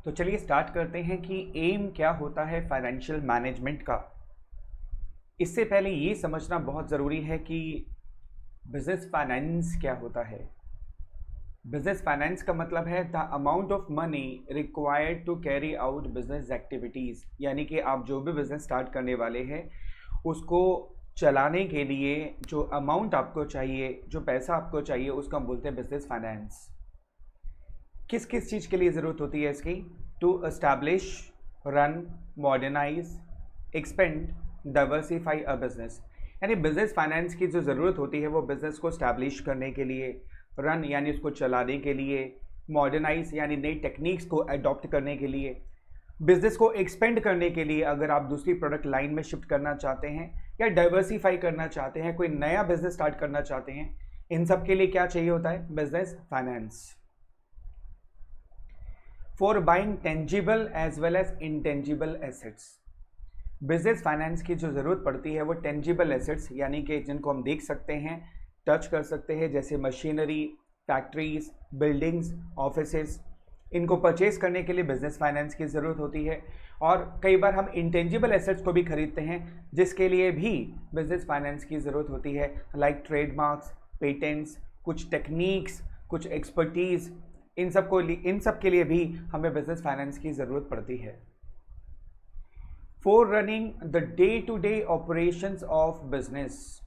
तो चलिए स्टार्ट करते हैं कि एम क्या होता है फाइनेंशियल मैनेजमेंट का। इससे पहले ये समझना बहुत ज़रूरी है कि बिजनेस फाइनेंस क्या होता है। बिजनेस फाइनेंस का मतलब है the amount of money required to carry out business activities, यानी कि आप जो भी बिजनेस स्टार्ट करने वाले हैं उसको चलाने के लिए जो अमाउंट आपको चाहिए, जो पैसा आपको चाहिए, उसको हम बोलते हैं बिजनेस फाइनेंस। किस किस चीज़ के लिए ज़रूरत होती है इसकी? To establish, run, modernise, expand, diversify a business. यानी बिजनेस फाइनेंस की जो ज़रूरत होती है वो बिजनेस को एस्टैब्लिश करने के लिए, रन यानी उसको चलाने के लिए, मॉडर्नाइज यानी नई टेक्निक्स को अडॉप्ट करने के लिए, बिजनेस को एक्सपेंड करने के लिए अगर आप दूसरी प्रोडक्ट लाइन में शिफ्ट करना चाहते हैं या डाइवर्सिफाई करना चाहते हैं, कोई नया बिजनेस स्टार्ट करना चाहते हैं, इन सब के लिए क्या चाहिए होता है? Business finance. For buying tangible as well as intangible assets. Business finance की जो ज़रूरत पड़ती है वो टेंजिबल एसेट्स यानी कि जिनको हम देख सकते हैं, टच कर सकते हैं, जैसे मशीनरी, फैक्ट्रीज, बिल्डिंग्स, ऑफिसेस, इनको परचेज करने के लिए बिजनेस फाइनेंस की ज़रूरत होती है। और कई बार हम इंटेंजिबल एसेट्स को भी खरीदते हैं जिसके लिए भी बिजनेस फाइनेंस की ज़रूरत होती है, लाइक ट्रेडमार्क्स, पेटेंट्स, कुछ टेक्निक्स, कुछ एक्सपर्टीज़, इन सब के लिए भी हमें बिजनेस फाइनेंस की ज़रूरत पड़ती है। For running the day to day operations of business,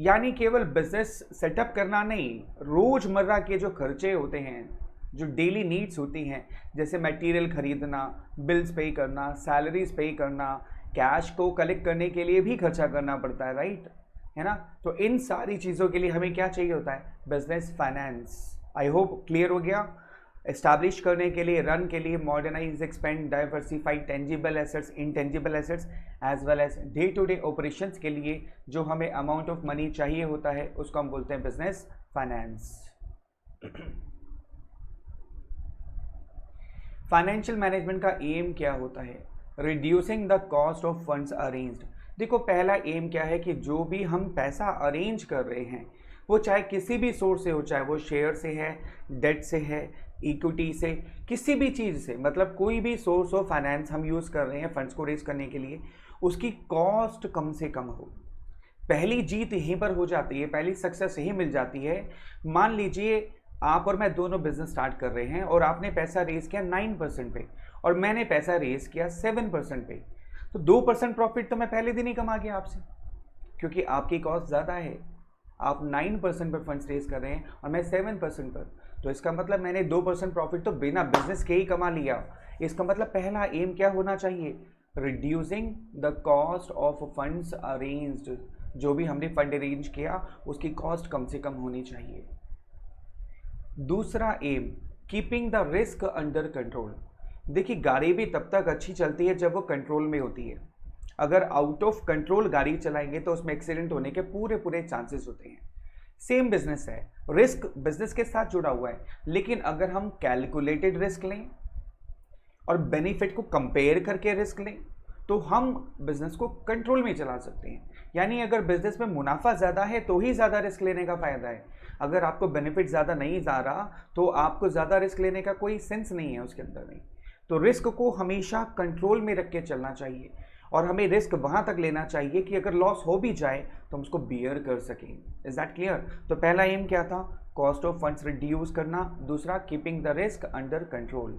यानी केवल बिजनेस सेटअप करना नहीं, रोज़मर्रा के जो खर्चे होते हैं, जो डेली नीड्स होती हैं, जैसे मटेरियल खरीदना, बिल्स पे करना, सैलरीज पे करना, कैश को कलेक्ट करने के लिए भी खर्चा करना पड़ता है, राइट? है ना? तो इन सारी चीज़ों के लिए हमें क्या चाहिए होता है? Business finance. I hope clear हो गया। एस्टैब्लिश करने के लिए, रन के लिए, modernise, expand, diversify tangible assets, intangible assets, as well as day to day operations के लिए जो हमें अमाउंट ऑफ मनी चाहिए होता है उसको हम बोलते हैं बिजनेस फाइनेंस। फाइनेंशियल मैनेजमेंट का एम क्या होता है? Reducing the cost of funds arranged. देखो, पहला एम क्या है कि जो भी हम पैसा अरेंज कर रहे हैं वो चाहे किसी भी सोर्स से हो, चाहे वो शेयर से है, डेट से है, इक्विटी से, किसी भी चीज़ से, मतलब कोई भी सोर्स ऑफ फाइनेंस हम यूज़ कर रहे हैं फंड्स को रेज करने के लिए, उसकी कॉस्ट कम से कम हो। पहली जीत यहीं पर हो जाती है, पहली सक्सेस यही मिल जाती है। मान लीजिए आप और मैं दोनों बिजनेस स्टार्ट कर रहे हैं और आपने पैसा रेज किया 9% पे और मैंने पैसा रेज किया 7% पे, तो 2% प्रॉफिट तो मैं पहले दिन ही कमा गया आपसे, क्योंकि आपकी कॉस्ट ज़्यादा है। आप 9% पर फंड्स रेज कर रहे हैं और मैं 7% पर, तो इसका मतलब मैंने 2% प्रॉफिट तो बिना बिजनेस के ही कमा लिया। इसका मतलब पहला एम क्या होना चाहिए? Reducing the cost of funds arranged. जो भी हमने फंड अरेंज किया उसकी कॉस्ट कम से कम होनी चाहिए। दूसरा aim, keeping the risk under control. देखिए, गाड़ी भी तब तक अच्छी चलती है जब वो कंट्रोल में होती है। अगर आउट ऑफ कंट्रोल गाड़ी चलाएंगे तो उसमें एक्सीडेंट होने के पूरे चांसेस होते हैं। सेम बिजनेस है, रिस्क बिजनेस के साथ जुड़ा हुआ है, लेकिन अगर हम कैलकुलेटेड रिस्क लें और बेनिफिट को कंपेयर करके रिस्क लें तो हम बिजनेस को कंट्रोल में चला सकते हैं। यानी अगर बिजनेस में मुनाफा ज़्यादा है तो ही ज़्यादा रिस्क लेने का फ़ायदा है। अगर आपको बेनिफिट ज़्यादा नहीं जा रहा तो आपको ज़्यादा रिस्क लेने का कोई सेंस नहीं है उसके अंदर नहीं। तो रिस्क को हमेशा कंट्रोल में रख के चलना चाहिए और हमें रिस्क वहाँ तक लेना चाहिए कि अगर लॉस हो भी जाए तो हम उसको बियर कर सकें। Is that clear? तो पहला एम क्या था? कॉस्ट ऑफ फंड्स रिड्यूस करना। दूसरा, keeping the risk under control.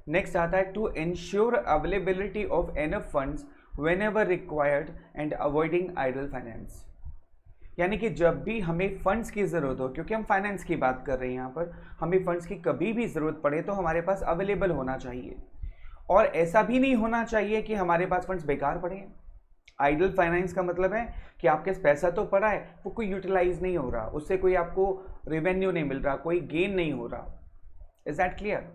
Next आता है to ensure availability of enough funds whenever required and avoiding idle finance. यानी कि जब भी हमें फंड्स की ज़रूरत हो, क्योंकि हम फाइनेंस की बात कर रहे हैं यहाँ पर, हमें फंड्स की कभी भी ज़रूरत पड़े तो हमारे पास अवेलेबल होना चाहिए। और ऐसा भी नहीं होना चाहिए कि हमारे पास फंड्स बेकार पड़े हैं। आइडल फाइनेंस का मतलब है कि आपके पास पैसा तो पड़ा है, वो कोई यूटिलाइज नहीं हो रहा, उससे कोई आपको रेवेन्यू नहीं मिल रहा, कोई गेन नहीं हो रहा। Is that clear?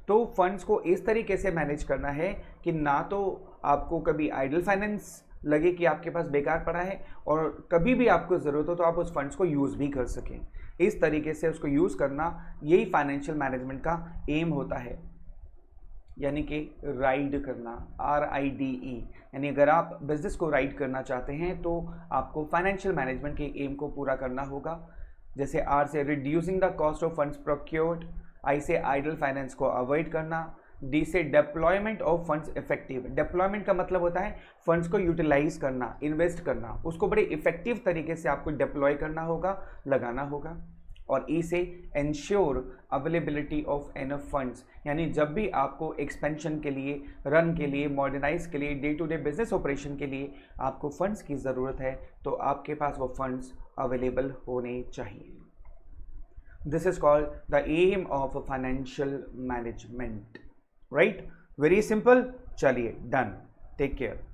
तो फंड्स को इस तरीके से मैनेज करना है कि ना तो आपको कभी आइडल फाइनेंस लगे कि आपके पास बेकार पड़ा है, और कभी भी आपको ज़रूरत हो तो आप उस फंड्स को यूज़ भी कर सकें। इस तरीके से उसको यूज़ करना, यही फाइनेंशियल मैनेजमेंट का एम होता है। यानी कि राइड करना, RIDE। यानी अगर आप बिजनेस को राइड करना चाहते हैं तो आपको फाइनेंशियल मैनेजमेंट के एम को पूरा करना होगा। जैसे R से reducing the cost of funds procured, I से आइडल फाइनेंस को अवॉइड करना, डी से deployment of funds effective. Deployment का मतलब होता है फंड्स को यूटिलाइज करना, इन्वेस्ट करना, उसको बड़े इफेक्टिव तरीके से आपको डिप्लॉय करना होगा, लगाना होगा। और ई से ensure availability of enough funds, यानी जब भी आपको एक्सपेंशन के लिए, रन के लिए, मॉडर्नाइज के लिए, day to day business operation के लिए आपको फंड्स की ज़रूरत है तो आपके पास वो फंड्स अवेलेबल होने चाहिए। This is called the aim of financial management, right? Very simple. चलिए, डन, टेक केयर।